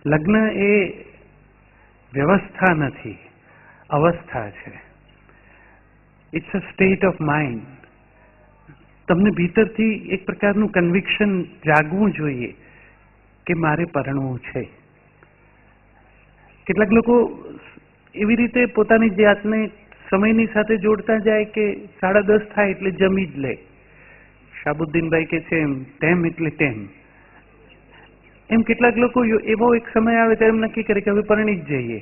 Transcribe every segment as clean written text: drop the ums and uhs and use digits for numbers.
લગ્ન એ વ્યવસ્થા નથી, અવસ્થા છે. It's a state of mind. તમને ભીતરથી એક પ્રકારનું કન્વિક્શન જાગવું જોઈએ કે મારે પરણવું છે. કેટલાક લોકો એવી રીતે પોતાની જાતને સમયની સાથે જોડતા જાય કે 10:30 થાય એટલે જમી જ લે. શાહબુદ્દીનભાઈ કે છે તેમ એટલે તેમ. એમ કેટલાક લોકો એવો એક સમય આવે ત્યારે એમ નક્કી કરે કે હવે પરણી જ જઈએ,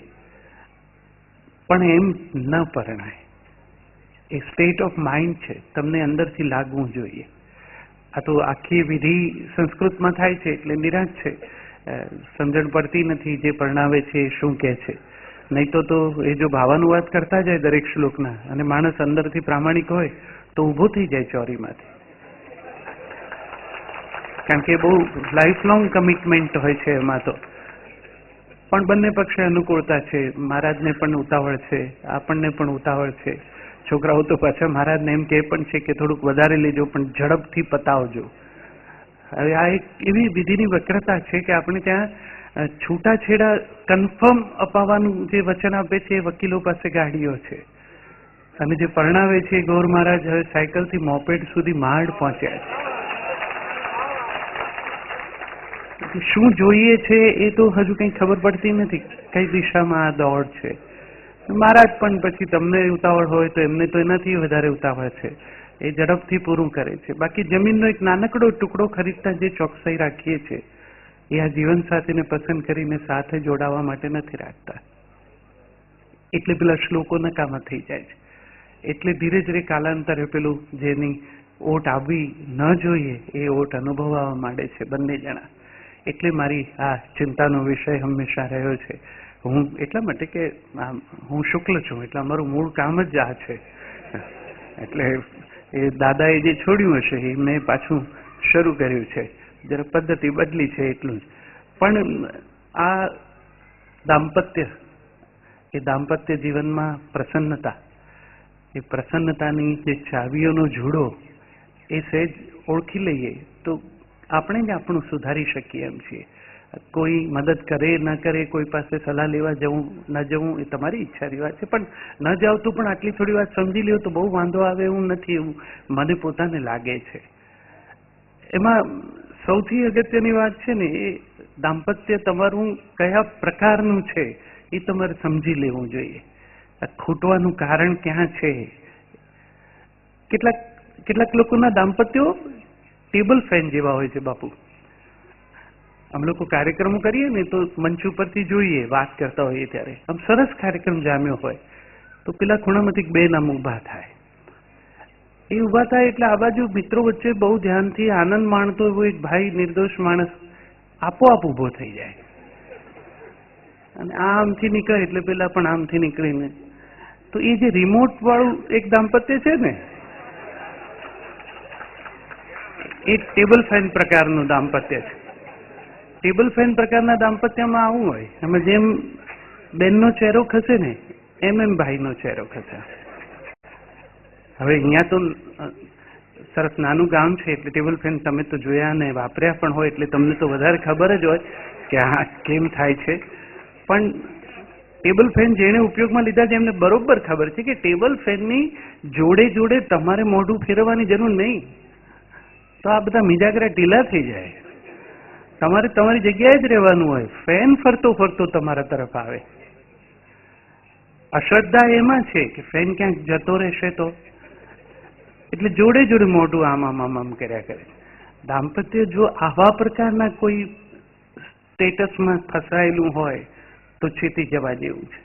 પણ એમ ન પરણાય. એ સ્ટેટ ઓફ માઇન્ડ છે, તમને અંદરથી લાગવું જોઈએ. આ તો આખી વિધિ સંસ્કૃતમાં થાય છે એટલે નિરાશ છે, સમજણ પડતી નથી જે પરણાવે છે એ શું કહે છે. નહીં તો એ જો ભાવાનુવાદ કરતા જાય દરેક શ્લોકના અને માણસ અંદરથી પ્રામાણિક હોય તો ઊભો થઈ જાય ચોરીમાંથી. કારણ કે બહુ લાઈફ લોંગ કમિટમેન્ટ હોય છે એમાં તો. પણ બંને પક્ષે અનુકૂળતા છે. મહારાજને પણ ઉતાવળ છે, આપણને પણ ઉતાવળ છે. છોકરાઓ તો પાછા મહારાજને એમ કહે પણ છે કે થોડુંક વધારે લેજો પણ ઝડપથી પતાવજો. હવે આ એક એવી વિધિની વક્રતા છે કે આપણે ત્યાં છૂટાછેડા કન્ફર્મ અપાવવાનું જે વચન આપે છે એ વકીલો પાસે ગાડીઓ છે, અને જે પરણાવે છે ગૌર મહારાજ હવે સાયકલથી મોપેડ સુધી માંડ પહોંચ્યા છે. શું જોઈએ છે એ તો હજુ કંઈ ખબર પડતી નથી, કઈ દિશામાં આ દોડ છે. મહારાજ પણ પછી તમને ઉતાવળ હોય તો એમને તો એનાથી વધારે ઉતાવળ છે, એ ઝડપથી પૂરું કરે છે. બાકી જમીનનો એક નાનકડો ટુકડો ખરીદતા જે ચોકસાઈ રાખીએ છીએ એ આ જીવનસાથીને પસંદ કરીને સાથે જોડાવા માટે નથી રાખતા. એટલે પેલા શ્લોકો નકામા થઈ જાય છે. એટલે ધીરે ધીરે કાલાંતરે પેલું જેની ઓટ આવવી ન જોઈએ એ ઓટ અનુભવવા માંડે છે બંને જણા. એટલે મારી આ ચિંતાનો વિષય હંમેશા રહ્યો છે. હું એટલા માટે કે હું શુક્લ છું એટલે અમારું મૂળ કામ જ આ છે. એટલે એ દાદાએ જે છોડ્યું હશે એ મેં પાછું શરૂ કર્યું છે. જરા પદ્ધતિ બદલી છે એટલું જ. પણ આ દાંપત્ય, એ દાંપત્ય જીવનમાં પ્રસન્નતા, એ પ્રસન્નતાની જે ચાવીઓનો જુડો એ સહેજ ઓળખી લઈએ તો આપણે જ આપણું સુધારી શકીએ એમ છીએ. કોઈ મદદ કરે ન કરે, કોઈ પાસે સલાહ લેવા જવું ન જવું એ તમારી ઈચ્છાની વાત છે, પણ ન જાવ તો પણ આટલી થોડી વાત સમજી લ્યો તો બહુ વાંધો આવે એવું નથી, એવું મને પોતાને લાગે છે. એમાં સૌથી અગત્યની વાત છે ને એ દાંપત્ય તમારું કયા પ્રકારનું છે એ તમારે સમજી લેવું જોઈએ. ખૂટવાનું કારણ ક્યાં છે. કેટલાક લોકોના દાંપત્યો ટેબલ ફેન જેવા હોય છે બાપુ. અમે લોકો કાર્યક્રમો કરીએ ને તો મંચ ઉપરથી જોઈએ, વાત કરતા હોઈએ ત્યારે આમ સરસ કાર્યક્રમ જામ્યો હોય તો પેલા ખૂણામાંથી બે નામ ઊભા થાય. એ ઊભા થાય એટલે આ બાજુ મિત્રો વચ્ચે બહુ ધ્યાનથી આનંદ માણતો એવો એક ભાઈ નિર્દોષ માણસ આપોઆપ ઊભો થઈ જાય, અને આમથી નીકળે એટલે પેલા પણ આમથી નીકળીને. તો એ જે રિમોટ વાળું એક દાંપત્ય છે ને એ ટેબલ ફેન પ્રકારનું દાંપત્ય છે. ટેબલ ફેન પ્રકારના દાંપત્યમાં આવું હોય, એમાં જેમ બેનનો ચહેરો ખસે ને એમ ભાઈનો ચહેરો ખસે. હવે અહીંયા તો સરસ નાનું ગામ છે એટલે ટેબલ ફેન તમે તો જોયા ને વાપર્યા પણ હોય એટલે તમને તો વધારે ખબર જ હોય કે આ કેમ થાય છે. પણ ટેબલ ફેન જેણે ઉપયોગમાં લીધા છે એમને બરોબર ખબર છે કે ટેબલ ફેનની જોડે જોડે તમારે મોઢું ફેરવવાની જરૂર નહીં, તો આ બધા મિજાગરા ઢીલા થઈ જાય. તમારે તમારી જગ્યાએ જ રહેવાનું હોય, ફેન ફરતો ફરતો તમારા તરફ આવે. અશ્રદ્ધા એમાં છે કે ફેન ક્યાંક જતો રહેશે તો, એટલે જોડે જોડે મોઢું આમ કર્યા કરે. દાંપત્ય જો આવા પ્રકારના કોઈ સ્ટેટસમાં ફસાયેલું હોય તો ચેતી જવા જેવું છે.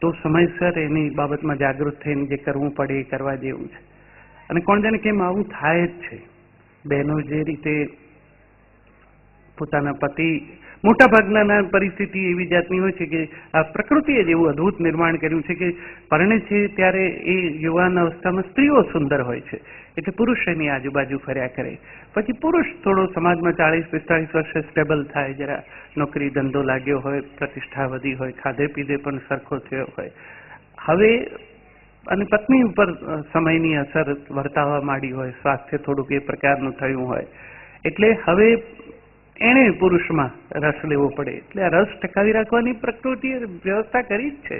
તો સમયસર એની બાબતમાં જાગૃત થઈને જે કરવું પડે એ કરવા જેવું છે. અને કોણ જાણે કેમ આવું થાય જ છે. બહેનો જે રીતે પોતાના પતિ, મોટા ભાગના પરિસ્થિતિ એવી જાતની હોય છે કે આ પ્રકૃતિએ જ એવું અદ્ભુત નિર્માણ કર્યું છે કે પરણે છે ત્યારે એ યુવાન અવસ્થામાં સ્ત્રીઓ સુંદર હોય છે એટલે પુરુષ એની આજુબાજુ ફર્યા કરે. પછી પુરુષ થોડો સમાજમાં 40-45 વર્ષે સ્ટેબલ થાય, જરા નોકરી ધંધો લાગ્યો હોય, પ્રતિષ્ઠા વધી હોય, ખાધે પીધે પણ સરખો થયો હોય. હવે અને પત્ની ઉપર સમયની અસર વર્તાવા માંડી હોય, સ્વાસ્થ્ય થોડુંક એ પ્રકારનું થયું હોય, એટલે હવે એને પુરુષમાં રસ લેવો પડે. એટલે આ રસ ટકાવી રાખવાની પ્રકૃતિએ વ્યવસ્થા કરી જ છે,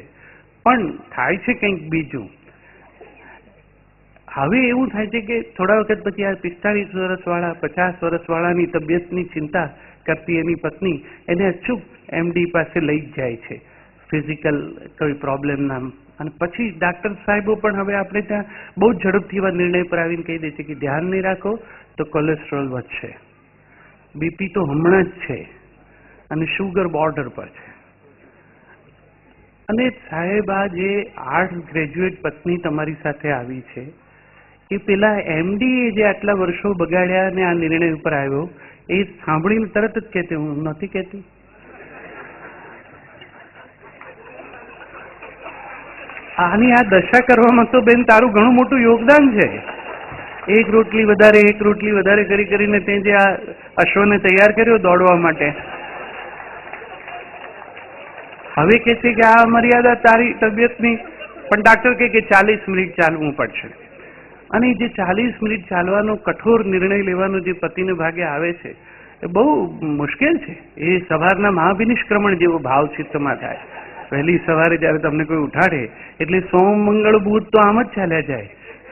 પણ થાય છે કંઈક બીજું. હવે એવું થાય છે કે થોડા વખત પછી આ 45 વર્ષવાળા 50 વર્ષવાળાની તબિયતની ચિંતા કરતી એની પત્ની એને અચૂક MD પાસે લઈ જ જાય છે ફિઝિકલ કોઈ પ્રોબ્લેમના. અને પછી ડાક્ટર સાહેબો પણ હવે આપણે ત્યાં બહુ ઝડપથી એવા નિર્ણય પર આવીને કહી દે છે કે ધ્યાન નહીં રાખો તો કોલેસ્ટ્રોલ વધશે, BP તો હમણાં જ છે અને શુગર બોર્ડર પર છે. અને સાહેબ આ જે આર્ટ્સ ગ્રેજ્યુએટ પત્ની તમારી સાથે આવી છે એ પેલા MD જે આટલા વર્ષો બગાડ્યા અને આ નિર્ણય ઉપર આવ્યો એ સાંભળીને તરત જ કહેતી, હું નથી કહેતી. આની આ દશા કરવામાં તો બેન તારું ઘણું મોટું યોગદાન છે. એક રોટલી વધારે કરી કરીને તે જે આ અશ્વને તૈયાર કર્યો દોડવા માટે, હવે કે છે કે આ મર્યાદા તારી તબિયતની, પણ ડાક્ટર કે 40 મિનિટ ચાલવું પડશે. અને જે 40 મિનિટ ચાલવાનો કઠોર નિર્ણય લેવાનો જે પતિને ભાગે આવે છે એ બહુ મુશ્કેલ છે. એ સવારના મહાવિનિષ્ક્રમણ જેવો ભાવ ચિત્તમાં થાય. વહેલી સવારે જયારે તમને કોઈ ઉઠાડે એટલે સોમ મંગળ બુધ તો આમ જ ચાલ્યા જાય.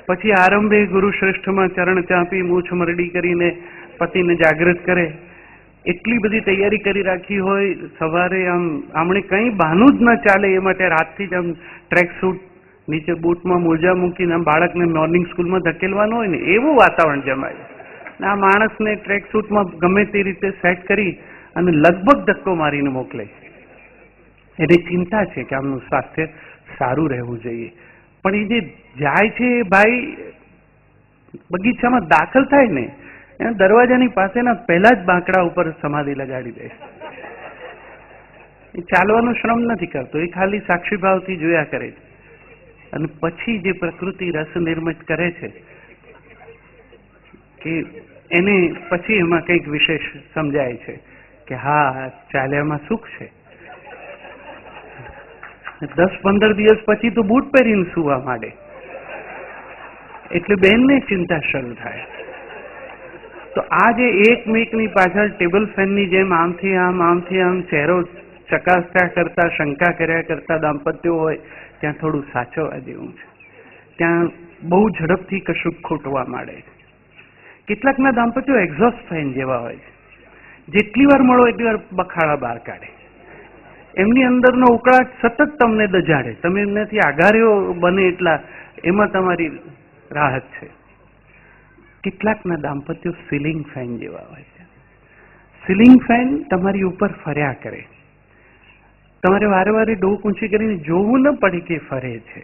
પછી આરંભે ગુરુ શ્રેષ્ઠમાં ચરણ ચાંપી મૂછ મરડી કરીને પતિને જાગૃત કરે. એટલી બધી તૈયારી કરી રાખી હોય, સવારે આમણે કંઈ બહાનું જ ન ચાલે એ માટે રાતથી જ આમ ટ્રેક સૂટ નીચે બૂટમાં મોજા મૂકીને આમ બાળકને મોર્નિંગ સ્કૂલમાં ધકેલવાનું હોય ને એવું વાતાવરણ જમાય. આ માણસને ટ્રેક સૂટમાં ગમે તે રીતે સેટ કરી અને લગભગ ધક્કો મારીને મોકલે. એની ચિંતા છે કે આમનું સ્વાસ્થ્ય સારું રહેવું જોઈએ. પણ એ જે જાય છે ભાઈ બગીચામાં દાખલ થાય ને એના દરવાજાની પાસેના પહેલા જ બાંકડા ઉપર સમાધિ લગાડી દે. એ ચાલવાનો શ્રમ નથી કરતો, એ ખાલી સાક્ષી ભાવથી જોયા કરે છે. અને પછી જે પ્રકૃતિ રસ નિર્મિત કરે છે કે એને પછી એમાં કંઈક વિશેષ સમજાય છે કે હા ચાલ્યામાં સુખ છે. 10-15 દિવસ પછી તો બૂટ પહેરીને સુવા માંડે. એટલે બેનને ચિંતા શરૂ થાય. તો આ જે એકમેકની પાછળ ટેબલ ફેનની જેમ આમથી આમ ચહેરો ચકાસતા કરતા શંકા કર્યા કરતા દાંપત્યો હોય ત્યાં થોડું સાચવવા જેવું છે. ત્યાં બહુ ઝડપથી કશુંક ખૂટવા માંડે. કેટલાકના દાંપત્યો એક્ઝોસ્ટ ફેન જેવા હોય છે. જેટલી વાર મળો એટલી વાર બખાડા બહાર કાઢે. એમની અંદરનો ઉકળાટ સતત તમને દજાડે. તમે એમનાથી આઘાર્યો બને એટલા એમાં તમારી રાહત છે. કેટલાકના દાંપત્યો સીલિંગ ફેન જેવા હોય છે. સીલિંગ ફેન તમારી ઉપર ફર્યા કરે. તમારે વારે ડોક ઊંચી કરીને જોવું ન પડે કે ફરે છે.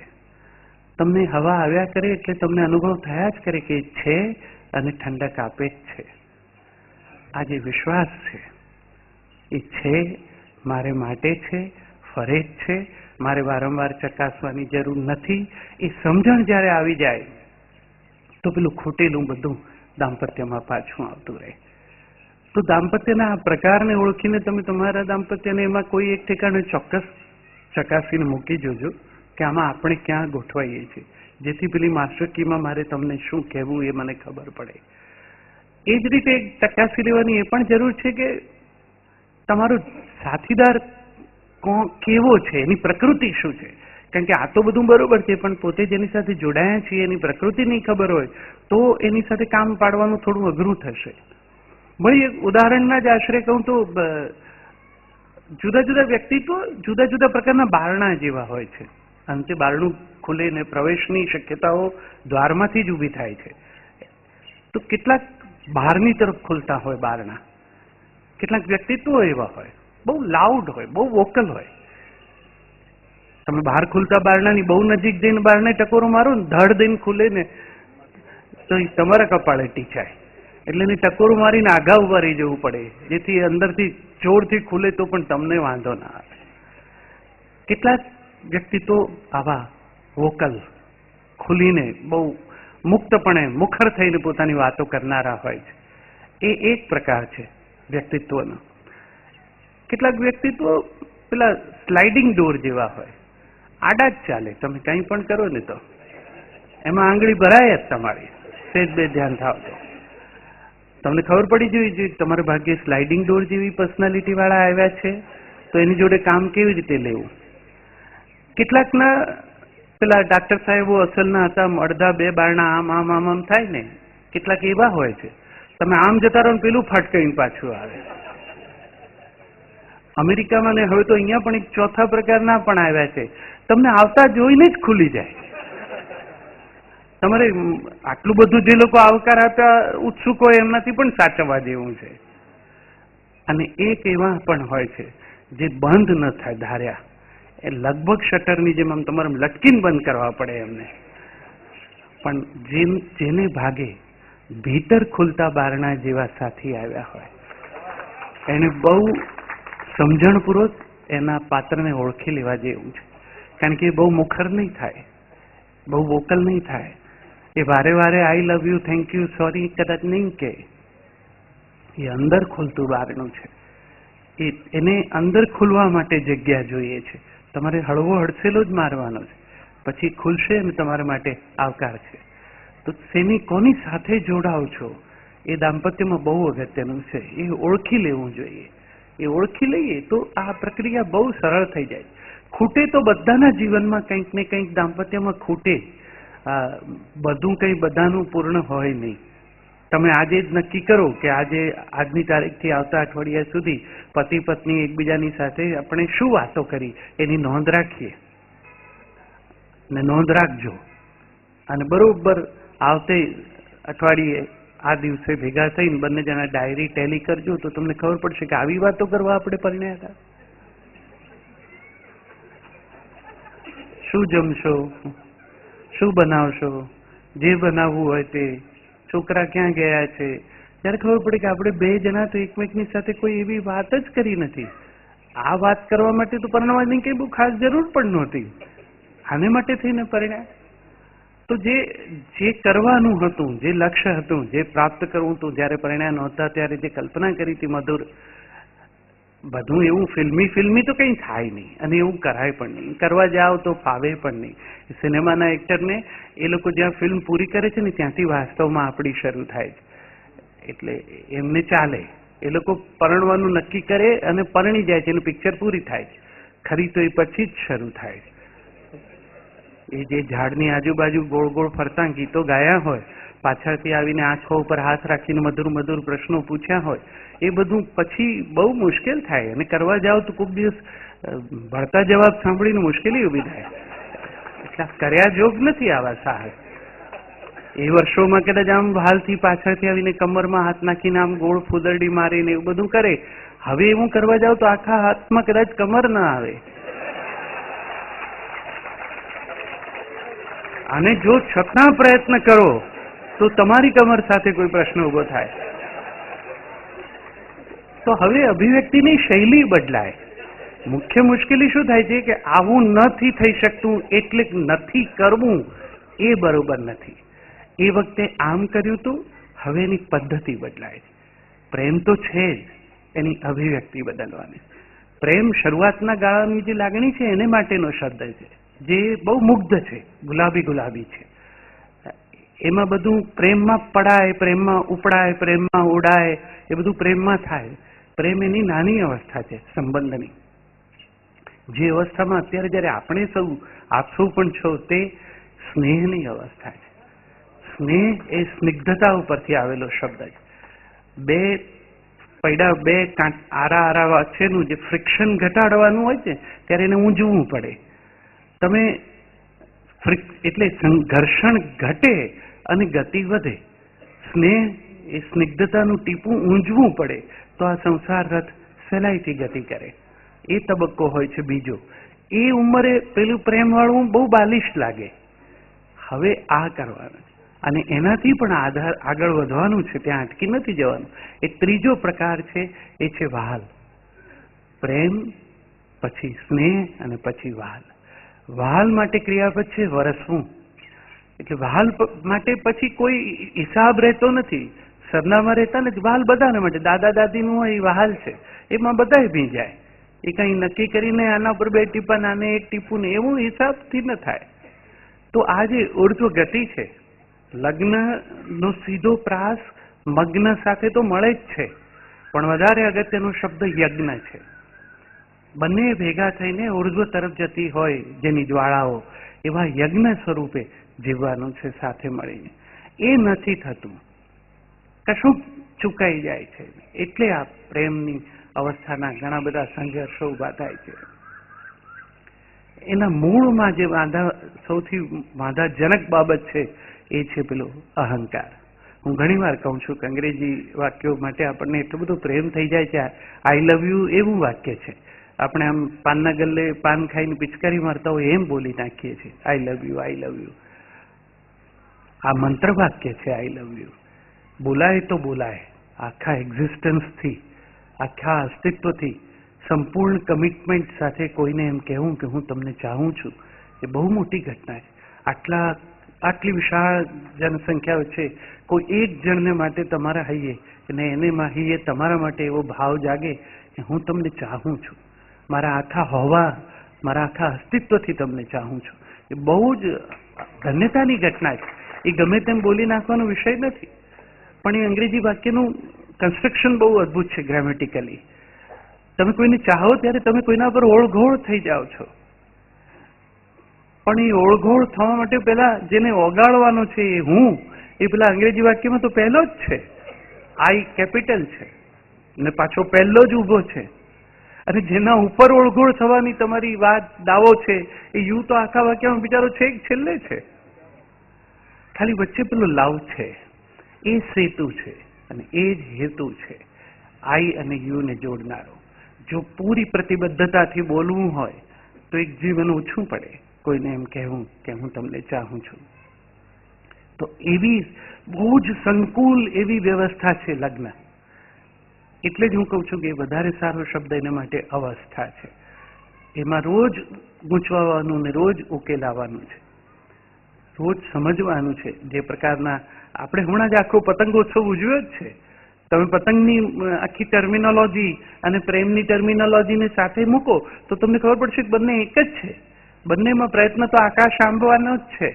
તમને હવા આવ્યા કરે એટલે તમને અનુભવ થયા જ કરે કે છે અને ઠંડક આપે જ છે. આ જે વિશ્વાસ છે એ છે, મારે માટે છે, ફરે જ છે, મારે વારંવાર ચકાસવાની જરૂર નથી. એ સમજણ જ્યારે આવી જાય તો પેલું ખૂટેલું બધું દાંપત્યમાં પાછું આવતું રહે. તો દાંપત્યના આ પ્રકારને ઓળખીને તમે તમારા દાંપત્યને એમાં કોઈ એક ઠેકાણે ચોક્કસ ચકાસીને મૂકી જોજો કે આમાં આપણે ક્યાં ગોઠવાઈએ છીએ, જેથી પેલી માસ્ટર કીમાં મારે તમને શું કહેવું એ મને ખબર પડે. એ જ રીતે ચકાસી લેવાની એ પણ જરૂર છે કે તમારો સાથીદાર કેવો છે, એની પ્રકૃતિ શું છે. કારણ કે આ તો બધું બરોબર છે, પણ પોતે જેની સાથે જોડાયા છીએ એની પ્રકૃતિ નહીં ખબર હોય તો એની સાથે કામ પાડવાનું થોડું અઘરું થશે. ભાઈ એક ઉદાહરણના જ આશરે કહું તો જુદા જુદા વ્યક્તિત્વ જુદા જુદા પ્રકારના બારણા જેવા હોય છે. અંતે બારણું ખુલે ને પ્રવેશની શક્યતાઓ દ્વારમાંથી જ ઊભી થાય છે. તો કેટલાક બહારની તરફ ખુલતા હોય બારણા, કેટલાક વ્યક્તિત્વો એવા હોય બહુ લાઉડ હોય, બહુ વોકલ હોય. તમે બહાર ખુલતા બારણાની બહુ નજીક જઈને બારણે ટકોરો મારો ને ધડ દઈને ખુલે ને તો તમારા કપાળે ટીચાય. એટલે એને ટકોરો મારીને આઘા ઉભા રહી જવું પડે, જેથી અંદરથી જોરથી ખુલે તો પણ તમને વાંધો ના આવે. કેટલાક વ્યક્તિત્વો આવા વોકલ, ખુલીને બહુ મુક્તપણે મુખર થઈને પોતાની વાતો કરનારા હોય છે. એ એક પ્રકાર છે વ્યક્તિત્વનો. કેટલાક વ્યક્તિત્વ પેલા સ્લાઇડિંગ ડોર જેવા હોય, આડા જ ચાલે. તમે કંઈ પણ કરો ને તો એમાં આંગળી ભરાય જ તમારી, સેજ બે ધ્યાન થાવ તો. તમને ખબર પડી જોઈએ છે તમારા ભાગ્યે સ્લાઇડિંગ ડોર જેવી પર્સનાલિટી વાળા આવ્યા છે, તો એની જોડે કામ કેવી રીતે લેવું. કેટલાકના પેલા ડાક્ટર સાહેબો અસલના હતા, અડધા બે બારણા આમ આમ આમ આમ થાય ને, કેટલાક એવા હોય છે તમે આમ જતા રહો ને પેલું ફટકાઈને પાછું આવે. અમેરિકામાં ને હવે તો અહીંયા પણ એક ચોથા પ્રકારના પણ આવ્યા છે, તમને આવતા જોઈને જ ખુલી જાય. તમારે આટલું બધું જે લોકો આવકાર આપતા ઉત્સુક હોય એમનાથી પણ સાચવવા જેવું છે. અને એક એવા પણ હોય છે જે બંધ ન થાય ધાર્યા, એ લગભગ શટરની જેમ આમ તમારે લટકીને બંધ કરવા પડે એમને. પણ જેને ભાગે ભીતર ખુલતા બારણા જેવા સાથી આવ્યા હોય, એને બહુ સમજણપૂર્વક એના પાત્રને ઓળખી લેવા જેવું છે. કારણ કે એ બહુ મુખર નહીં થાય, બહુ વોકલ નહીં થાય, એ વારે વારે I love you, thank you, sorry કદાચ નહીં કે. એ અંદર ખુલતું બારણું છે, એને અંદર ખુલવા માટે જગ્યા જોઈએ છે. તમારે હળવો હડસેલો જ મારવાનો છે, પછી ખુલશે અને તમારા માટે આવકાર છે. તો શેની કોની સાથે જોડાવ છો એ દાંપત્યમાં બહુ અગત્યનું છે. એ ઓળખી લેવું જોઈએ. એ ઓળખી લઈએ તો આ પ્રક્રિયા બહુ સરળ થઈ જાય. ખૂટે તો બધાના જીવનમાં કંઈક ને કંઈક દાંપત્યમાં ખૂટે. બધું કંઈ બધાનું પૂર્ણ હોય નહીં. તમે આજે જ નક્કી કરો કે આજની તારીખથી આવતા અઠવાડિયા સુધી પતિ પત્ની એકબીજાની સાથે આપણે શું વાતો કરી એની નોંધ રાખીએ ને નોંધ રાખજો. અને બરોબર આવતે અઠવાડિયે આ દિવસે ભેગા થઈને બંને જણા ડાયરી ટેલી કરજો, તો તમને ખબર પડશે કે આવી વાતો કરવા આપણે પરણ્યા હતા. શું જમશો, શું બનાવશો, જે બનાવવું હોય તે, છોકરા ક્યાં ગયા છે. ત્યારે ખબર પડે કે આપણે બે જણા તો એકમેકની સાથે કોઈ એવી વાત જ કરી નથી. આ વાત કરવા માટે તો પરણવાની કઈ બહુ ખાસ જરૂર પણ નહોતી. આને માટે થઈને પરણ્યા. તો જે કરવાનું હતું, જે લક્ષ્ય હતું, જે પ્રાપ્ત કરવું હતું, જ્યારે પરણ્યા નહોતા ત્યારે જે કલ્પના કરી હતી મધુર, બધું એવું ફિલ્મી તો કંઈ થાય નહીં અને એવું કરાય પણ નહીં. કરવા જાઓ તો ફાવે પણ નહીં. સિનેમાના એક્ટરને એ લોકો જ્યાં ફિલ્મ પૂરી કરે છે ને ત્યાંથી વાસ્તવમાં આપણી શરૂ થાય છે. એટલે એમને ચાલે. એ લોકો પરણવાનું નક્કી કરે અને પરણી જાય છે, એનું પિક્ચર પૂરી થાય છે. ખરી તો એ પછી જ શરૂ થાય છે. એ જે ઝાડની આજુબાજુ ગોળ ગોળ ફરતા ગીતો ગાયા હોય, પાછળથી આવીને આંખો ઉપર હાથ રાખીને મધુર મધુર પ્રશ્નો પૂછ્યા હોય, એ બધું પછી બહુ મુશ્કેલ થાય. અને કરવા જાઓ તો કોઈક દિવસ ભળતા જવાબ સાંભળીને મુશ્કેલી ઊભી થાય. એટલે કર્યા જોગ નથી આવા સાહસ. એ વર્ષોમાં કદાચ આમ હાલથી પાછળથી આવીને કમરમાં હાથ નાખીને આમ ગોળ ફૂદરડી મારીને એવું બધું કરે. હવે એવું કરવા જાવ તો આખા હાથમાં કદાચ કમર ના આવે. અને જો છતાં પ્રયત્ન કરો તો તમારી કમર સાથે કોઈ પ્રશ્ન ઉભો થાય. તો હવે અભિવ્યક્તિની શૈલી બદલાય. મુખ્ય મુશ્કેલી શું થાય છે કે આવું નથી થઈ શકતું એટલે નથી કરવું, એ બરોબર નથી. એ વખતે આમ કર્યું તો હવે એની પદ્ધતિ બદલાય છે. પ્રેમ તો છે જ, એની અભિવ્યક્તિ બદલવાની. પ્રેમ શરૂઆતના ગાળાની જે લાગણી છે એને માટેનો શબ્દ છે, જે બહુ મુગ્ધ છે, ગુલાબી ગુલાબી છે. એમાં બધું પ્રેમમાં પડાય, પ્રેમમાં ઉપડાય, પ્રેમમાં ઉડાય, એ બધું પ્રેમમાં થાય. પ્રેમ એની નાની અવસ્થા છે સંબંધની. જે અવસ્થામાં અત્યારે જયારે આપણે આપ સૌ પણ છો તે સ્નેહની અવસ્થા છે. સ્નેહ એ સ્નિગ્ધતા ઉપરથી આવેલો શબ્દ છે. બે પૈડા, બે આરા વચ્ચેનું જે ફ્રિક્શન ઘટાડવાનું હોય છે ત્યારે એને ઊંજવું પડે. તમે એટલે ઘર્ષણ ઘટે અને ગતિ વધે. સ્નેહ એ સ્નિગ્ધતાનું ટીપું ઊંજવું પડે તો આ સંસાર રથ સહેલાઈથી ગતિ કરે. એ તબક્કો હોય છે બીજો. એ ઉંમરે પેલું પ્રેમ વાળું બહુ બાલિશ લાગે. હવે આ કરવાનું અને એનાથી પણ આગળ વધવાનું છે, ત્યાં અટકી નથી જવાનું. એક ત્રીજો પ્રકાર છે, એ છે વહાલ. પ્રેમ પછી સ્નેહ અને પછી વહાલ. વહાલ માટે ક્રિયાપદ છે વરસવું. એટલે વહાલ માટે પછી કોઈ હિસાબ રહેતો નથી, સરનામા રહેતા નથી. વહાલ બધાને માટે, દાદા દાદીનું હોય એ વહાલ છે, એમાં બધા ભી જાય. એ કઈ નક્કી કરીને આના પર 2 ટીપા, આને 1 ટીપું ને એવું હિસાબથી ન થાય. તો આ જે ઉર્ધ્વ ગતિ છે, લગ્નનો સીધો પ્રાસ મગ્ન સાથે તો મળે જ છે, પણ વધારે અગત્યનો શબ્દ યજ્ઞ છે. બંને ભેગા થઈને ઉર્ધ્વ તરફ જતી હોય જેની જ્વાળાઓ, એવા યજ્ઞ સ્વરૂપે જીવવાનું છે સાથે મળીને. એ નથી થતું, કશું ચૂકાઈ જાય છે. એટલે આ પ્રેમની અવસ્થાના ઘણા બધા સંઘર્ષો ઉભા થાય છે. એના મૂળમાં જે સૌથી વાંધાજનક બાબત છે એ છે પેલો અહંકાર. હું ઘણી વાર કહું છું કે અંગ્રેજી વાક્યો માટે આપણને એટલો બધો પ્રેમ થઈ જાય છે. આઈ લવ યુ એવું વાક્ય છે, આપણે આમ પાનના ગલ્લે પાન ખાઈને પિચકારી મારતા હોય એમ બોલી નાખીએ છીએ, આઈ love you, I love you. આ મંત્ર વાક્ય છે આઈ લવ યુ. બોલાય તો બોલાય, આખા એક્ઝિસ્ટન્સથી, આખા અસ્તિત્વથી, સંપૂર્ણ કમિટમેન્ટ સાથે કોઈને એમ કહેવું કે હું તમને ચાહું છું, એ બહુ મોટી ઘટના છે. આટલી વિશાળ જનસંખ્યા વચ્ચે કોઈ એક જણને માટે તમારા હૈયે અને એને હૈયે તમારા માટે એવો ભાવ જાગે કે હું તમને ચાહું છું, મારા આખા હોવા, મારા આખા અસ્તિત્વથી તમને ચાહું છું, એ બહુ જ ધન્યતાની ઘટના છે. એ ગમે તેમ બોલી નાખવાનો વિષય નથી, પણ એ અંગ્રેજી વાક્યનું કન્સ્ટ્રક્શન બહુ અદભુત છે ગ્રામેટિકલી. તમે કોઈને ચાહો ત્યારે તમે કોઈના પર ઓળઘોળ થઈ જાઓ છો, પણ એ ઓળઘોળ થવા માટે પેલા જેને ઓગાળવાનો છે એ હું, એ પેલા અંગ્રેજી વાક્યમાં તો પહેલો જ છે, આઈ કેપિટલ છે અને પાછો પહેલો જ ઉભો છે. અને જેના ઉપર ઓળઘોળ થવાની તમારી વાત દાવો છે એ યુ તો આખા વાક્યમાં બિચારો છે છેલ્લે છે. ખાલી વચ્ચે પેલો લવ છે, એ સેતુ છે અને એ જ હેતુ છે આઈ અને યુ ને જોડનારો. જો પૂરી પ્રતિબદ્ધતાથી બોલવું હોય તો એક જીવન ઓછું પડે કોઈને એમ કહેવું કે હું તમને ચાહું છું. તો એવી બહુ જ સંકુલ એવી વ્યવસ્થા છે લગ્ન. એટલે જ હું કહું છું કે વધારે સારો શબ્દ એના માટે અવસ્થા છે. એમાં રોજ ગૂંચવાનું ને રોજ ઉકેલ આવવાનું છે, રોજ સમજવાનું છે. જે પ્રકારના આપણે હમણાં જ આખો પતંગોત્સવ ઉજવ્યો જ છે. તમે પતંગની આખી ટર્મિનોલોજી અને પ્રેમની ટર્મિનોલોજીને સાથે મૂકો તો તમને ખબર પડશે કે બંને એક જ છે. બંનેમાં પ્રયત્ન તો આકાશ આંબવાનો જ છે,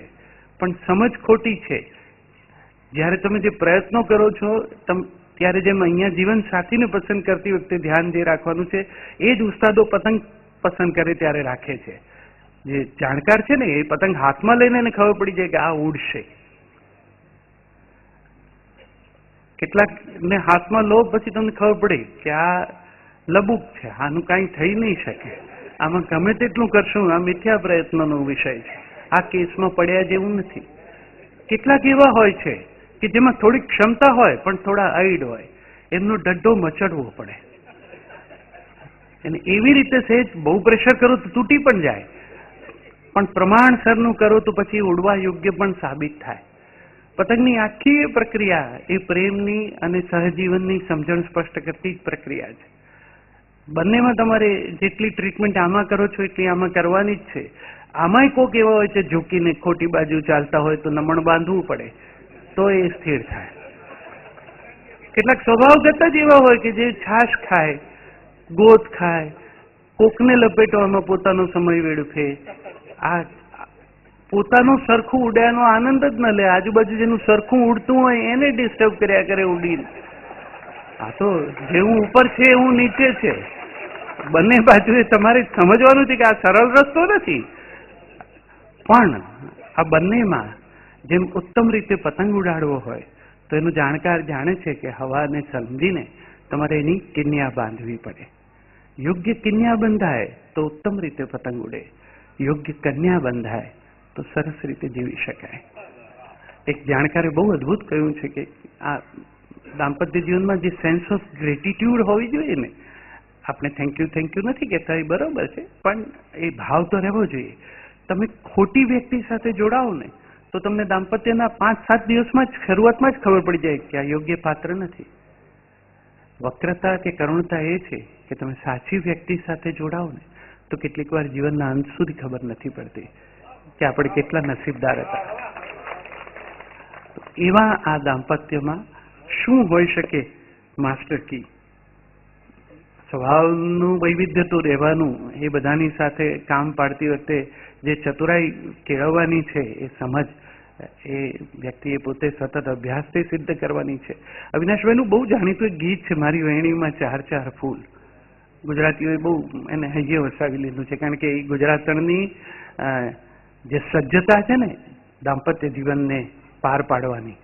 પણ સમજ ખોટી છે. જ્યારે તમે જે પ્રયત્નો કરો છો ત્યારે જેમ અહીંયા જીવન સાથીને પસંદ કરતી વખતે ધ્યાન જે રાખવાનું છે એ જ ઉસ્તાદો પતંગ પસંદ કરે ત્યારે રાખે છે. જે જાણકાર છે ને એ પતંગ હાથમાં લઈને એને ખબર પડી જાય કે આ ઉડશે. કેટલાક ને હાથમાં લો પછી તમને ખબર પડે કે આ લબુક છે, આનું કાંઈ થઈ નહીં શકે, આમાં ગમે તેટલું કરશું આ મિથ્યા પ્રયત્નનો વિષય છે, આ કેસમાં પડ્યા જેવું નથી. કેટલાક એવા હોય છે કે જેમાં થોડી ક્ષમતા હોય પણ થોડા આઈડ હોય, એમનો ડડ્ડો મચડવો પડે. અને એવી રીતે સહેજ બહુ પ્રેશર કરો તો તૂટી પણ જાય, પણ પ્રમાણસરનું કરો તો પછી ઉડવા યોગ્ય પણ સાબિત થાય. પતંગની આખી પ્રક્રિયા એ પ્રેમની અને સહજીવનની સમજણ સ્પષ્ટ કરતી જ પ્રક્રિયા છે. બંનેમાં તમારે જેટલી ટ્રીટમેન્ટ આમાં કરો છો એટલી આમાં કરવાની જ છે. આમાંય કોક એવા હોય છે ઝૂકીને ખોટી બાજુ ચાલતા હોય તો નમણ બાંધવું પડે તો એ સ્થિર થાય. કેટલાક સ્વભાવગત જ એવા હોય કે જે છાશ ખાય, ગોત ખાય, કોકને લપેટવામાં પોતાનો સમય વેડફે, આ પોતાનું સરખું ઉડ્યાનો આનંદ જ ન લે, આજુબાજુ જેનું સરખું ઉડતું હોય એને ડિસ્ટર્બ કર્યા કરે ઉડીને. આ તો જેવું ઉપર છે એવું નીચે છે. બંને બાજુએ તમારે સમજવાનું છે કે આ સરળ રસ્તો નથી, પણ આ બંનેમાં જેમ ઉત્તમ રીતે પતંગ ઉડાડવો હોય તો એનું જાણકાર જાણે છે કે હવાને સમજીને તમારે એની કિન્યા બાંધવી પડે. યોગ્ય કિન્યા બંધાય તો ઉત્તમ રીતે પતંગ ઉડે, યોગ્ય કન્યા બંધાય તો સરસ રીતે જીવી શકાય. એક જાણકારે બહુ અદભુત કહ્યું છે કે આ દાંપત્ય જીવનમાં જે સેન્સ ઓફ ગ્રેટિટ્યુડ હોવી જોઈએ ને, આપણે થેન્ક યુ નથી કહેતા, એ બરોબર છે, પણ એ ભાવ તો રહેવો જોઈએ. તમે ખોટી વ્યક્તિ સાથે જોડાઓ ને તો તમને દાંપત્યના 5-7 દિવસમાં જ શરૂઆતમાં જ ખબર પડી જાય કે આ યોગ્ય પાત્ર નથી. વક્રતા કે કરુણતા એ છે કે તમે સાચી વ્યક્તિ સાથે જોડાઓ ને તો કેટલીક વાર જીવનના અંત સુધી ખબર નથી પડતી કે આપણે કેટલા નસીબદાર હતા. એવા આ દાંપત્યમાં શું હોઈ શકે માસ્ટર કી? સ્વભાવનું વૈવિધ્ય તો રહેવાનું, એ બધાની સાથે કામ પાડતી વખતે જે ચતુરાઈ કેળવવાની છે એ સમજ એ વ્યક્તિએ પોતે સતત અભ્યાસથી સિદ્ધ કરવાની છે. અવિનાશભાઈનું બહુ જાણીતું એક ગીત છે, મારી વેણીમાં 4 ફૂલ. ગુજરાતીઓએ બહુ એને હૈયે વસાવી લીધું છે, કારણ કે એ ગુજરાતણની જે સજ્જતા છે ને દાંપત્ય જીવનને પાર પાડવાની,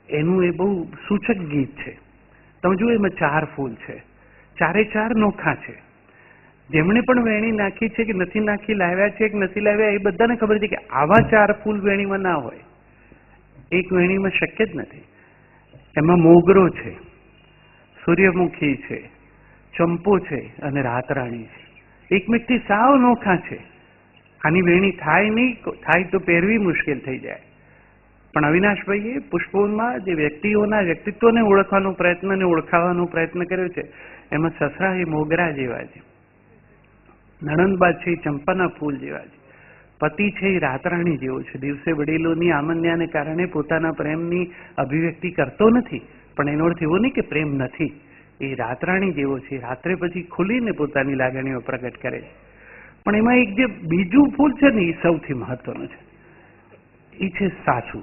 એનું એ બહુ સૂચક ગીત છે. તમે જુઓ, એમાં 4 ફૂલ છે, 4 નોખા છે. જેમણે પણ વેણી નાખી છે કે નથી નાખી, લાવ્યા છે કે નથી લાવ્યા, એ બધાને ખબર છે કે આવા 4 ફૂલ વેણીમાં ના હોય. એક વેણીમાં શક્ય જ નથી. એમાં મોગરો છે, સૂર્યમુખી છે, ચંપો છે અને રાતરાણી છે. એકમેકથી સાવ નોખા છે. આની વેણી થાય નહીં, થાય તો પહેરવી મુશ્કેલ થઈ જાય. પણ અવિનાશભાઈએ પુષ્પોમાં જે વ્યક્તિઓના વ્યક્તિત્વને ઓળખવાનો પ્રયત્ન અને ઓળખાવાનો પ્રયત્ન કર્યો છે, એમાં સસરા એ મોગરા જેવા છે, નણંદબા છે એ ચંપાના ફૂલ જેવા છે, પતિ છે એ રાતરાણી જેવો છે. દિવસે વડીલોની આમન્યાને કારણે પોતાના પ્રેમની અભિવ્યક્તિ કરતો નથી, પણ એનો અર્થ એવો નહીં કે પ્રેમ નથી. એ રાતરાણી જેવો છે, રાત્રે પછી ખુલીને પોતાની લાગણીઓ પ્રગટ કરે છે. પણ એમાં એક જે બીજું ફૂલ છે ને, એ સૌથી મહત્વનું છે. એ છે સાસુ.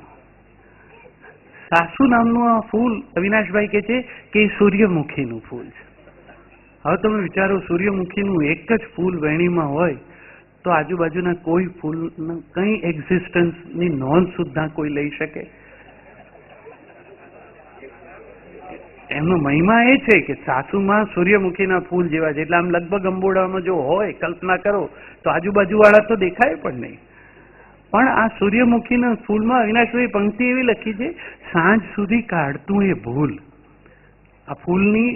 સાસુ નામનું આ ફૂલ અવિનાશભાઈ કહે છે કે એ સૂર્યમુખીનું ફૂલ છે. હવે તમે વિચારો, સૂર્યમુખીનું એક જ ફૂલ વેણીમાં હોય તો આજુબાજુના કોઈ ફૂલના કંઈ એક્ઝિસ્ટન્સની નોંધ સુદ્ધા કોઈ લઈ શકે? એમનો મહિમા એ છે કે સાસુમાં સૂર્યમુખીના ફૂલ જેવા છે. એટલે આમ લગભગ અંબોડામાં જો હોય, કલ્પના કરો, તો આજુબાજુવાળા તો દેખાય પણ નહીં. પણ આ સૂર્યમુખીના ફૂલમાં અવિનાશભાઈ પંક્તિ એવી લખી છે, સાંજ સુધી કાઢતું એ ભૂલ. આ ફૂલની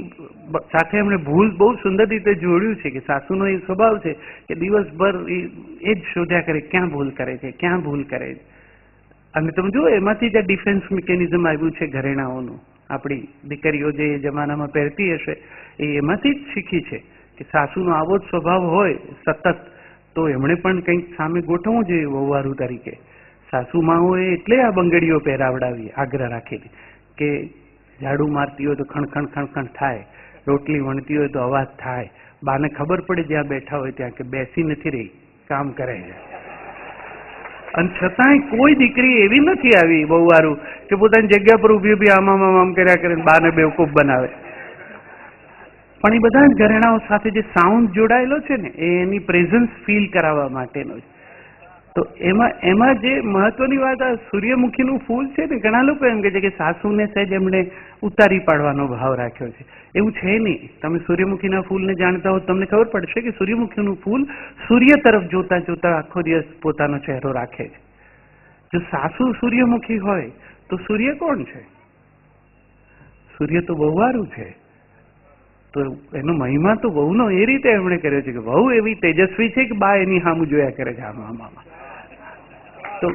સાથે એમણે ભૂલ બહુ સુંદર રીતે જોડ્યું છે કે સાસુનો એ સ્વભાવ છે કે દિવસભર એ જ શોધ્યા કરે, ક્યાં ભૂલ કરે છે, ક્યાં ભૂલ કરે છે. અને તમે જુઓ, એમાંથી જ આ ડિફેન્સ મિકેનિઝમ આવ્યું છે ઘરેણાઓનું. આપણી દીકરીઓ જે જમાનામાં પહેરતી હશે એ એમાંથી જ શીખી છે કે સાસુનો આવો જ સ્વભાવ હોય સતત, તો એમણે પણ કંઈક સામે ગોઠવવું જોઈએ વહુવારું તરીકે. સાસુમાઓએ એટલે આ બંગડીઓ પહેરાવડાવી, આગ્રહ રાખેલી કે ઝાડુ મારતી હોય તો ખણખણ ખણખણ થાય, રોટલી વણતી હોય તો અવાજ થાય, બાને ખબર પડે જ્યાં બેઠા હોય ત્યાં કે બેસી નથી રહી, કામ કરે છે. અને છતાંય કોઈ દીકરી એવી નથી આવી વહુવારું કે પોતાની જગ્યા પર ઉભી ઉભી આમ કર્યા કરે બાને બેવકૂફ બનાવે. પણ એ બધા જ ઘરેણાઓ સાથે જે સાઉન્ડ જોડાયેલો છે ને, એ એની પ્રેઝન્સ ફીલ કરાવવા માટેનો છે. તો એમાં જે મહત્વની વાત, આ સૂર્યમુખીનું ફૂલ છે ને, ઘણા લોકો એમ કહે છે કે સાસુને સહેજ એમણે ઉતારી પાડવાનો ભાવ રાખ્યો છે. એવું છે નહીં. તમે સૂર્યમુખીના ફૂલને જાણતા હો, તમને ખબર પડશે કે સૂર્યમુખીનું ફૂલ સૂર્ય તરફ જોતા જોતા આખો દિવસ પોતાનો ચહેરો રાખે છે. જો સાસુ સૂર્યમુખી હોય તો સૂર્ય કોણ છે? સૂર્ય તો વહુવારું છે. તો એનો મહિમા તો વહુનો એ રીતે એમણે કર્યો છે કે વહુ એવી તેજસ્વી છે કે બા એની સામું જોયા કરે છે આમાં. તો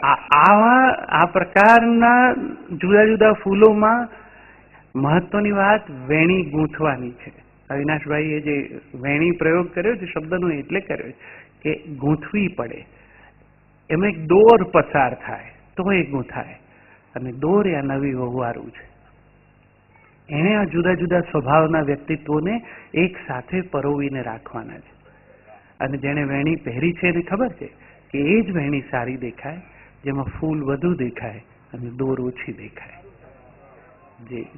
આ પ્રકારના જુદા જુદા ફૂલોમાં મહત્વની વાત વેણી ગૂંથવાની છે. અવિનાશભાઈએ જે વેણી પ્રયોગ કર્યો છે શબ્દનો એટલે કર્યો છે કે ગૂંથવી પડે, એમાં એક દોર પસાર થાય તો એ ગૂંથાય. અને દોર એ નવી વહુવારું છે. એને આ જુદા જુદા સ્વભાવના વ્યક્તિત્વોને એક સાથે પરોવીને રાખવાના છે. અને જેણે વેણી પહેરી છે એને ખબર છે કે એ જ વેણી સારી દેખાય જેમાં ફૂલ વધુ દેખાય અને દોર ઓછી દેખાય.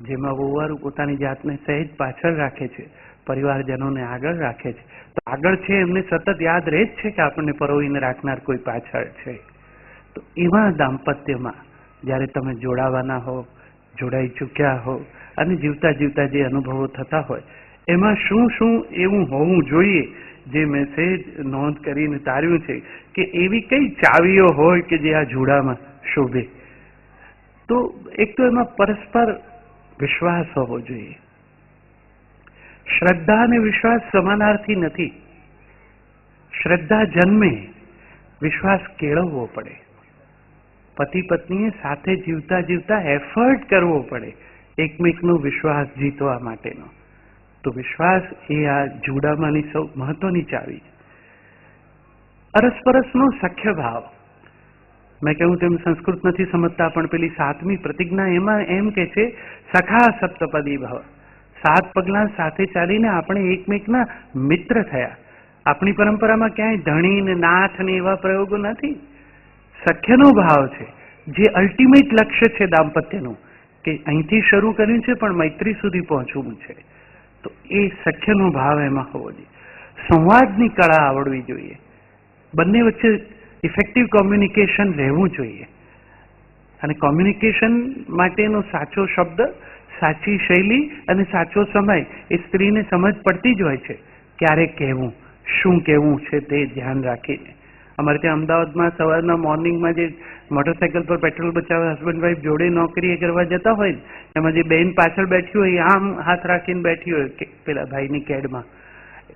જેમાં વહુવારું પોતાની જાતને સહેજ પાછળ રાખે છે, પરિવારજનોને આગળ રાખે છે, તો આગળ છે એમને સતત યાદ રહે જ છે કે આપણને પરોવીને રાખનાર કોઈ પાછળ છે. તો એવા દાંપત્યમાં જ્યારે તમે જોડાવાના હો, જોડાઈ ચૂક્યા હો અને જીવતા જીવતા જે અનુભવો થતા હોય, એમાં શું શું એવું હોવું જોઈએ જે મેં સહેજ નોંધ કરીને તાર્યું છે કે એવી કઈ ચાવીઓ હોય કે જે આ જોડામાં શોભે. તો એક તો એમાં પરસ્પર વિશ્વાસ હોવો જોઈએ. શ્રદ્ધા અને વિશ્વાસ સમાનાર્થી નથી. શ્રદ્ધા જન્મે, વિશ્વાસ કેળવવો પડે. પતિ પત્નીએ સાથે જીવતા જીવતા એફર્ટ કરવો પડે એકમેકનો વિશ્વાસ જીતવા માટેનો. તો વિશ્વાસ એ આ જોડામાંની સૌ મહત્વની ચાવી છે. અરસપરસનો સખ્ય ભાવ. મેં કહ્યું તેમ સંસ્કૃત નથી સમજતા, પણ પેલી 7મી પ્રતિજ્ઞા એમાં એમ કે છે સખા સપ્તપદી ભવ. 7 પગલા સાથે ચાલીને આપણે એકમેકના મિત્ર થયા. આપણી પરંપરામાં ક્યાંય ધણી ને નાથ ને એવા પ્રયોગો નથી. સખ્યનો ભાવ છે. જે અલ્ટિમેટ લક્ષ્ય છે દાંપત્યનું, કે અહીંથી શરૂ કર્યું છે પણ મૈત્રી સુધી પહોંચવું છે, તો એ સખ્યનો ભાવ એમાં હોવો જોઈએ. સંવાદની કળા આવડવી જોઈએ, બંને વચ્ચે ઇફેક્ટિવ કોમ્યુનિકેશન રહેવું જોઈએ. અને કોમ્યુનિકેશન માટેનો સાચો શબ્દ, સાચી શૈલી અને સાચો સમય એ સ્ત્રીને સમજ પડતી જ હોય છે. ક્યારે કહેવું, શું કહેવું છે તે ધ્યાન રાખીને. અમારે ત્યાં અમદાવાદમાં સવારના મોર્નિંગમાં જે મોટરસાઇકલ પર પેટ્રોલ બચાવવા હસબન્ડ વાઈફ જોડે નોકરી કરવા જતા હોય ને, એમાં જે બેન પાછળ બેઠી હોય આમ હાથ રાખીને બેઠી હોય કે પેલા ભાઈની કેડમાં,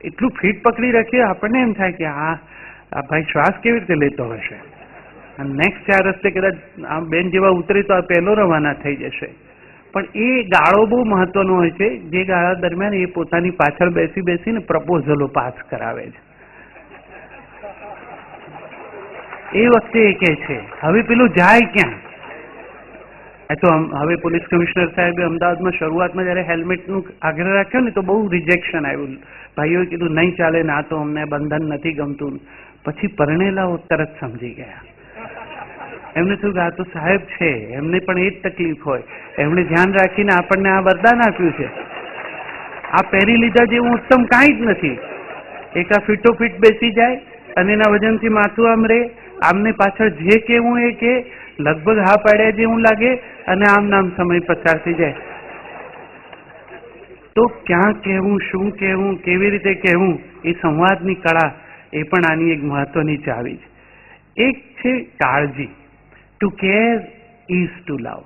એટલું ફીટ પકડી રાખીએ આપણને એમ થાય કે આ ભાઈ શ્વાસ કેવી રીતે લેતો હશે. નેક્સ્ટ 4 રસ્તે કદાચ આમ બેન જેવા ઉતરે તો આ પહેલો રવાના થઈ જશે. પણ એ ગાળો બહુ મહત્વનો હોય છે, જે ગાળા દરમિયાન એ પોતાની પાછળ બેસીને પ્રપોઝલો પાસ કરાવે છે. એ વખતે એ કહે છે હવે પેલું જાય ક્યાં. એ તો હવે પોલીસ કમિશનર સાહેબે અમદાવાદમાં શરૂઆતમાં જયારે હેલ્મેટનું આગ્રહ રાખ્યો ને તો બહુ રિજેક્શન આવ્યું. ભાઈઓએ કીધું નહીં ચાલે ને, આ તો અમને બંધન નથી ગમતું. પછી પરણેલાઓ તરત સમજી ગયા. એમને થયું કે આ તો સાહેબ છે, એમને પણ એ જ તકલીફ હોય, એમણે ધ્યાન રાખીને આપણને આ વરદાન આપ્યું છે. આ પહેરી લીધા જેવું ઉત્તમ કાંઈ જ નથી. એક આ ફીટો ફીટ બેસી જાય અને એના વજનથી માથું આમ રે, આમને પાછળ જે કહેવું એ કે લગભગ હા પાડ્યા જેવું લાગે અને આમ નામ સમય પસાર થઈ જાય. તો ક્યાં કહેવું, શું કહેવું, કેવી રીતે કહેવું, એ સંવાદની કળા એ પણ આની એક મહત્વની ચાવી છે. એક છે કાળજી. To care is to love.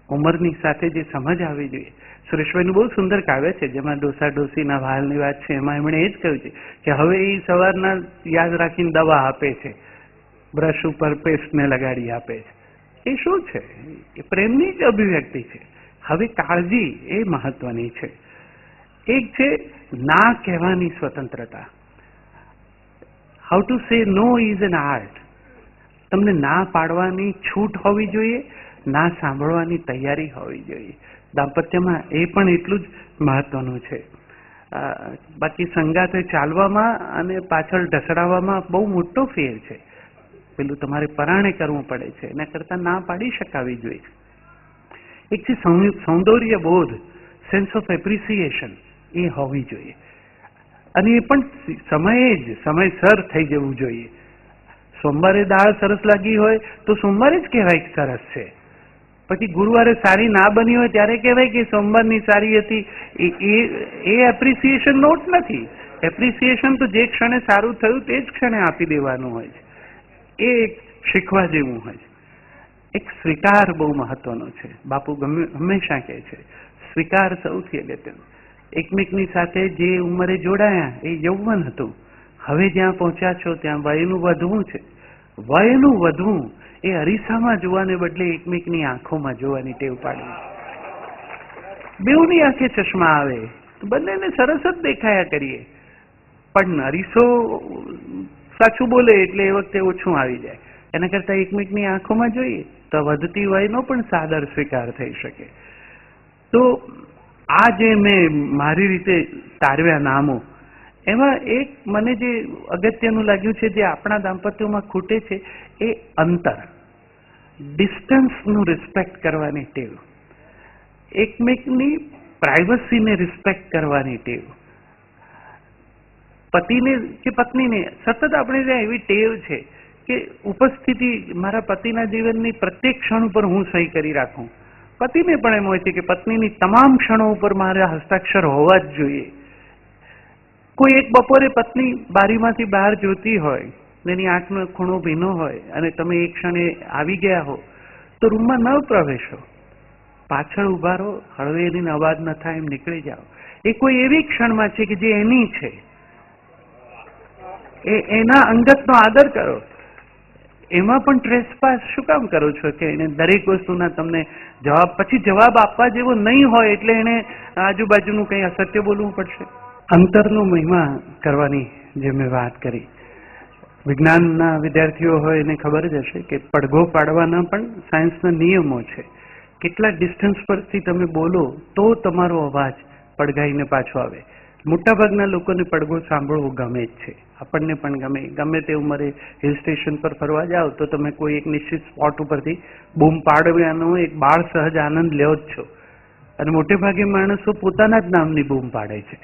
ઉંમરની સાથે જે સમજ આવવી જોઈએ. સુરેશભાઈનું બહુ સુંદર કાવ્ય છે જેમાં ડોસા ડોસીના વાલની વાત છે. એમાં એમણે એ જ કહ્યું છે કે હવે એ સવારના યાદ રાખીને દવા આપે છે, બ્રશ ઉપર પેસ્ટને લગાડી આપે છે. એ શું છે? એ પ્રેમની જ અભિવ્યક્તિ છે. હવે કાળજી એ મહત્વની છે. એક છે ના કહેવાની સ્વતંત્રતા. How to say no is an art. તમને ના પાડવાની છૂટ હોવી જોઈએ, ના સાંભળવાની તૈયારી હોવી જોઈએ. દાંપત્યમાં એ પણ એટલું જ મહત્વનું છે. બાકી સંગાતે ચાલવામાં અને પાછળ ઢસડાવવામાં બહુ મોટો ફેર છે. પેલું તમારે પરાણે કરવું પડે છે, એના કરતા ના પાડી શકાવી જોઈએ. એક છે સૌંદર્ય બોધ, સેન્સ ઓફ એપ્રિસિએશન, એ હોવી જોઈએ. અને એ પણ સમયસર થઈ જવું જોઈએ. સોમવારે દાળ સરસ લાગી હોય તો સોમવારે જ કહેવાય સરસ છે. પછી ગુરુવારે સારી ના બની હોય ત્યારે કહેવાય કે સોમવારની સારી હતી. એ એપ્રિસિએશન નોટ નથી. એપ્રિસિએશન તો જે ક્ષણે સારું થયું તે જ ક્ષણે આપી દેવાનું હોય છે. એ એક શીખવા જેવું હોય છે. એક સ્વીકાર બહુ મહત્વનો છે. બાપુ હંમેશા કહે છે સ્વીકાર સૌથી અગત્યનું. એકમેકની સાથે જે ઉંમરે જોડાયા એ યૌવન હતું. હવે જ્યાં પહોંચ્યા છો ત્યાં વયનું વધવું છે. વયનું વધવું એ અરીસામાં જોવાને બદલે એકમેકની આંખોમાં જોવાની ટેવ પાડવી. બેઉની આંખે ચશ્મા આવે તો બંનેને સરસ જ દેખાયા કરીએ, પણ અરીસો સાચું બોલે એટલે એ વખતે ઓછું આવી જાય. એના કરતા એકમેકની આંખોમાં જોઈએ તો વધતી વયનો પણ સાદર સ્વીકાર થઈ શકે. તો આ જે મેં મારી રીતે તારવ્યા નામો, એમાં એક મને જે અગત્યનું લાગ્યું છે, જે આપણા દાંપત્યોમાં ખૂટે છે, એ અંતર, ડિસ્ટન્સનું રિસ્પેક્ટ કરવાની ટેવ, એકમેકની પ્રાઇવસીને રિસ્પેક્ટ કરવાની ટેવ. પતિને કે પત્નીને સતત આપણે ત્યાં એવી ટેવ છે કે ઉપસ્થિતિ મારા પતિના જીવનની પ્રત્યેક ક્ષણ ઉપર હું સહી કરી રાખું. પતિને પણ એમ હોય છે કે પત્નીની તમામ ક્ષણો ઉપર મારા હસ્તાક્ષર હોવા જ જોઈએ. કોઈ એક બપોરે પત્ની બારીમાંથી બહાર જોતી હોય, એની આંખનો ખૂણો ભીનો હોય અને તમે એક ક્ષણે આવી ગયા હો તો રૂમમાં ન પ્રવેશો, પાછળ ઉભા રહો, હળવેલીને અવાજ ન થાય એમ નીકળી જાઓ. એ કોઈ એવી ક્ષણમાં છે કે જે એની છે, એના અંગતનો આદર કરો. એમાં પણ ટ્રેસપાસ શું કામ કરો છો કે એને દરેક વસ્તુના તમને જવાબ, પછી જવાબ આપવા જેવો નહીં હોય એટલે એને આજુબાજુનું કંઈ અસત્ય બોલવું પડશે. અંતરનો મહિમા કરવાની જે મેં વાત કરી, વિજ્ઞાનના વિદ્યાર્થીઓ હોય એને ખબર જ હશે કે પડઘો પાડવાના પણ સાયન્સના નિયમો છે. કેટલા ડિસ્ટન્સ પરથી તમે બોલો તો તમારો અવાજ પડઘાઈને પાછો આવે. મોટાભાગના લોકોને પડઘો સાંભળવો ગમે જ છે, આપણને પણ ગમે તે ઉંમરે હિલ સ્ટેશન પર ફરવા જાઓ તો તમે કોઈ એક નિશ્ચિત સ્પોટ ઉપરથી બૂમ પાડવાનો એક બાળ સહજ આનંદ લ્યો જ છો. અને મોટે ભાગે માણસો પોતાના જ નામની બૂમ પાડે છે.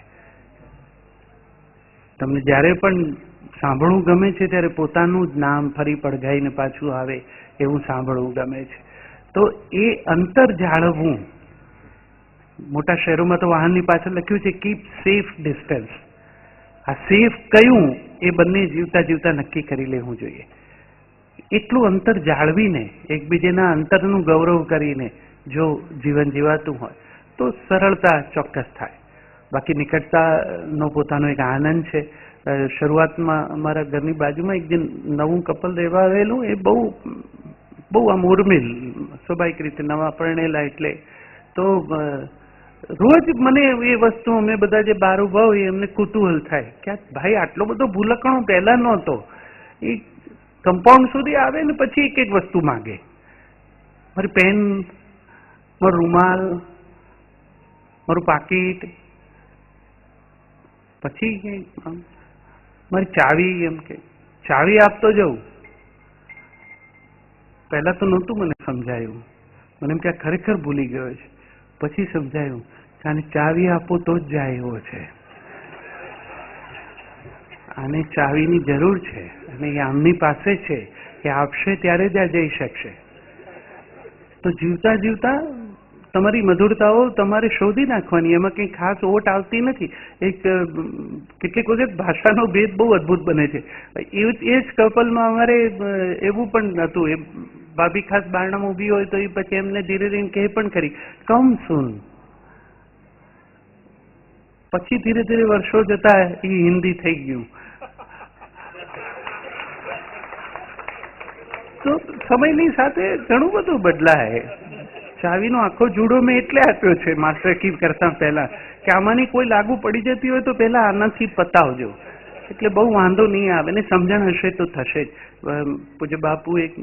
તમને જ્યારે પણ સાંભળવું ગમે છે ત્યારે પોતાનું જ નામ ફરી પડઘાઈને પાછું આવે એવું સાંભળવું ગમે છે. તો એ અંતર જાળવવું, મોટા શહેરોમાં તો વાહનની પાછળ લખ્યું છે કીપ સેફ ડિસ્ટન્સ. આ સેફ કયું એ બંને જીવતા જીવતા નક્કી કરી લેવું જોઈએ. એટલું અંતર જાળવીને એકબીજાના અંતરનું ગૌરવ કરીને જો જીવન જીવાતું હોય તો સરળતા ચોક્કસ થાય. બાકી નિકટતાનો પોતાનો એક આનંદ છે. શરૂઆતમાં અમારા ઘરની બાજુમાં એક જે નવું કપલ રહેવા આવેલું એ બહુ આમ ઉર્મિલ, સ્વાભાવિક રીતે નવા પરણેલા એટલે તો રોજ મને એ વસ્તુ અમે બધા જે બહાર ઉભા હોય એમને કુતૂહલ થાય કે ભાઈ આટલો બધો ભૂલકણો પહેલા નહોતો. એ કમ્પાઉન્ડ સુધી આવે ને પછી એક એક વસ્તુ માગે. મારી પેન, મારો રૂમાલ, મારું પાકીટ, પછી મારી ચાવી, એમ કે ચાવી આપતો જવું. પહેલા તો નહોતું મને સમજાયું, મને એમ કે ખરેખર ભૂલી ગયો છે. પછી સમજાયું કે આને ચાવી આપો તો જ જાય એવો છે, આને ચાવીની જરૂર છે અને એ આમની પાસે છે, એ આપશે ત્યારે જ આ જઈ શકશે. તો જીવતા જીવતા તમારી મધુરતાઓ તમારે શોધી નાખવાની, એમાં કંઈ ખાસ ઓટ આવતી નથી. એક કેટલીક વખત ભાષાનો ભેદ બહુ અદભુત બને છે. એ જ કપલમાં અમારે એવું પણ હતું, એ ભાભી ખાસ બારણામાં ઊભી હોય તો એ પછી એમને ધીરે ધીરે કહે પણ ખરી કમ સુન. પછી ધીરે ધીરે વર્ષો જતા એ હિન્દી થઈ ગયું. તો સમયની સાથે ઘણું બધું બદલાય. ચાવીનો આખો જુડો મેં એટલે આપ્યો છે માસ્ટર કી કરતા પહેલા કે આમાંની કોઈ લાગુ પડી જતી હોય તો પહેલા આનાથી પતાવજો, એટલે બહુ વાંધો નહીં આવે ને સમજણ હશે તો થશે જ. પૂજ્ય બાપુ એક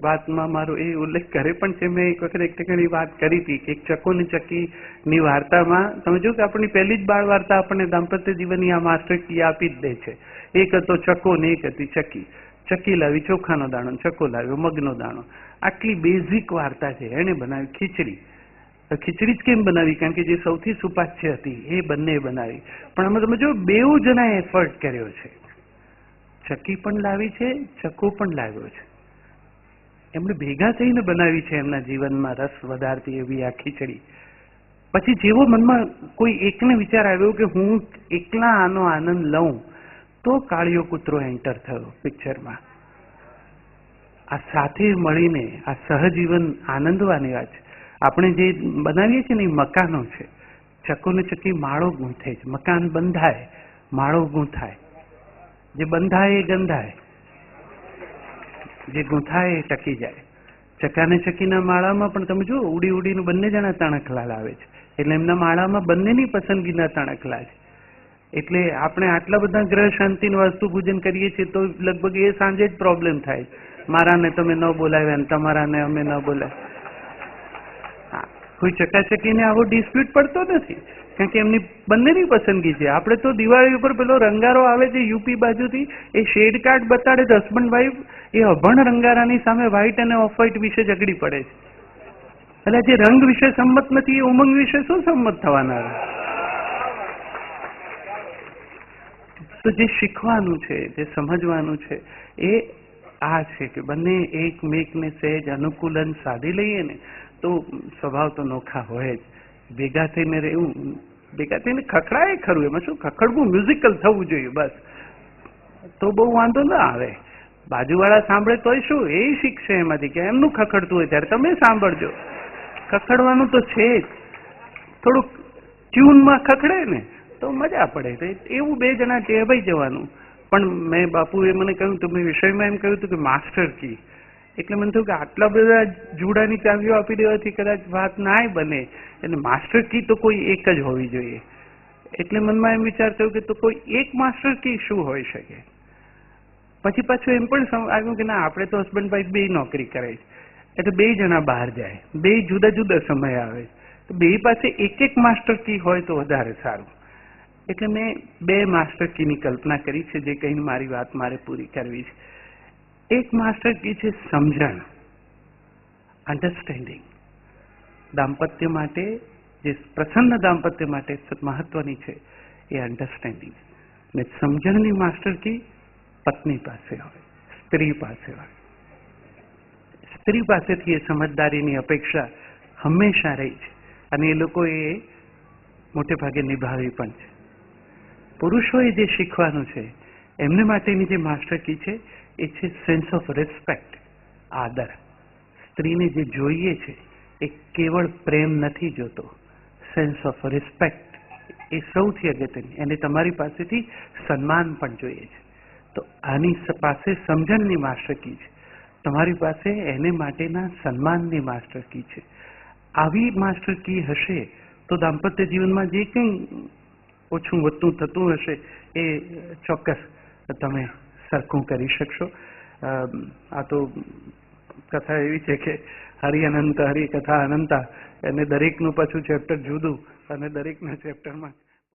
વાતમાં મારો એ ઉલ્લેખ કરે પણ છે. મેં એક વખત એક ટકાની વાત કરી હતી કે એક ચકો ને ચકીની વાર્તામાં તમે જો કે આપણી પહેલી જ બાળ વાર્તા આપણને દાંપત્ય જીવનની આ માસ્ટર કી આપી જ દે છે. એક હતો ચકો ને એક હતી ચકી. ચકી લાવી ચોખાનો દાણો, ચકો લાવ્યો મગનો દાણો. આટલી બેઝિક વાર્તા છે. એને બનાવી ખીચડી. ખીચડી જ કેમ બનાવી? કારણ કે જે સૌથી સુપાચ્ય હતી એ બંને બનાવી. પણ આમાં તમે જો બેઉ જણા એફર્ટ કર્યો છે. ચકી પણ લાવી છે, ચકો પણ લાવ્યો છે. એમણે ભેગા થઈને બનાવી છે એમના જીવનમાં રસ વધારતી એવી આ ખીચડી. પછી જેવો મનમાં કોઈ એકને વિચાર આવ્યો કે હું એકલા આનો આનંદ લઉં તો કાળિયો કૂતરો એન્ટર થયો પિક્ચરમાં. આ સાથે મળીને આ સહજીવન આનંદવાની વાત છે. આપણે જે બનાવીએ છીએ ને એ મકાનો છે. ચકો ને ચકી માળો ગૂંથે છે. મકાન બંધાય, માળો ગૂંથાય. જે બંધાય એ ગંધાય, જે ગૂંથાય એ ટકી જાય. ચકાને ચકીના માળામાં પણ તમે જુઓ ઉડી ઉડીને બંને જણા તણખલા લાવે છે. એટલે એમના માળામાં બંનેની પસંદગીના તણખલા છે. એટલે આપણે આટલા બધા ગ્રહ શાંતિનું વાસ્તુ પૂજન કરીએ છીએ તો લગભગ એ સાંજે જ પ્રોબ્લેમ થાય. મારાને તમે ન બોલાવ્યા ને તમારાને અમે ન બોલાવ્યા. કોઈ ચકાચકીને આવો ડિસ્પ્યુટ પડતો નથી કારણ કે એમની બંનેની પસંદગી છે. આપણે તો દિવાળી ઉપર પેલો રંગારો આવે છે યુપી બાજુથી, એ શેડ કાર્ડ બતાડે તો હસબન્ડ વાઈફ એ અભણ રંગારાની સામે વ્હાઈટ અને ઓફ વ્હાઈટ વિશે ઝઘડી પડે છે. એટલે જે રંગ વિશે સંમત નથી એ ઉમંગ વિશે શું સંમત થવાના? તો જે શીખવાનું છે, જે સમજવાનું છે એ આ છે કે બંને એકમેકને સહેજ અનુકૂલન સાધી લઈએ ને તો સ્વભાવ તો નોખા હોય જ. ભેગા થઈને રહેવું, ભેગા થઈને ખખડાય ખરું, એમાં શું ખખડવું મ્યુઝિકલ થવું જોઈએ બસ, તો બહુ વાંધો ના આવે. બાજુવાળા સાંભળે તોય શું એ શીખશે એમાંથી કે એમનું ખખડતું હોય ત્યારે તમે સાંભળજો. ખખડવાનું તો છે જ, થોડુંક ટ્યુનમાં ખખડે ને તો મજા પડે. એવું બે જણા ટેવાઈ જવાનું. પણ મેં બાપુએ મને કહ્યું તો મેં વિષયમાં એમ કહ્યું હતું કે માસ્ટર કી, એટલે મને થયું કે આટલા બધા જુડાની ચાવીઓ આપી દેવાથી કદાચ વાત નાય બને, એટલે માસ્ટર કી તો કોઈ એક જ હોવી જોઈએ. એટલે મનમાં એમ વિચાર થયો કે તો કોઈ એક માસ્ટર કી શું હોઈ શકે. પછી પાછું એમ પણ આવ્યું કે ના, આપણે તો હસબન્ડ વાઈફ બે નોકરી કરે છે, એટલે બે જણા બહાર જાય, બે જુદા જુદા સમય આવે, તો બે પાસે એક એક માસ્ટર કી હોય તો વધારે સારું. એટલે મેં 2 માસ્ટર કીની કલ્પના કરી છે, જે કહીને મારી વાત મારે પૂરી કરવી છે. એક માસ્ટર કી છે સમજણ, અન્ડરસ્ટેન્ડિંગ. દાંપત્ય માટે, જે પ્રસન્ન દાંપત્ય માટે મહત્વની છે એ અન્ડરસ્ટેન્ડિંગ. ને સમજણની માસ્ટર કી પત્ની પાસે હોય, સ્ત્રી પાસે હોય. સ્ત્રી પાસેથી એ સમજદારીની અપેક્ષા હંમેશા રહી છે અને એ લોકોએ મોટે ભાગે નિભાવી પણ છે. પુરુષોએ જે શીખવાનું છે એમને માટેની જે માસ્ટર કી છે એ છે સેન્સ ઓફ રિસ્પેક્ટ, આદર. સ્ત્રીને જે જોઈએ છે એ કેવળ પ્રેમ નથી જોતો, સેન્સ ઓફ રિસ્પેક્ટ એ સૌથી અગત્યની. એને તમારી પાસેથી સન્માન પણ જોઈએ છે. તો આની પાસે સમજણની માસ્ટર કી છે, તમારી પાસે એને માટેના સન્માનની માસ્ટર કી છે. આવી માસ્ટર કી હશે તો દાંપત્ય જીવનમાં જે કંઈ ઓછું વધતું થતું હશે એ ચોક્કસ તમે સરખું કરી શકશો. આ તો કથા એવી છે કે હરિ અનંત, હરિ કથા અનંતા, અને દરેકનું પાછું ચેપ્ટર જુદું અને દરેકના ચેપ્ટરમાં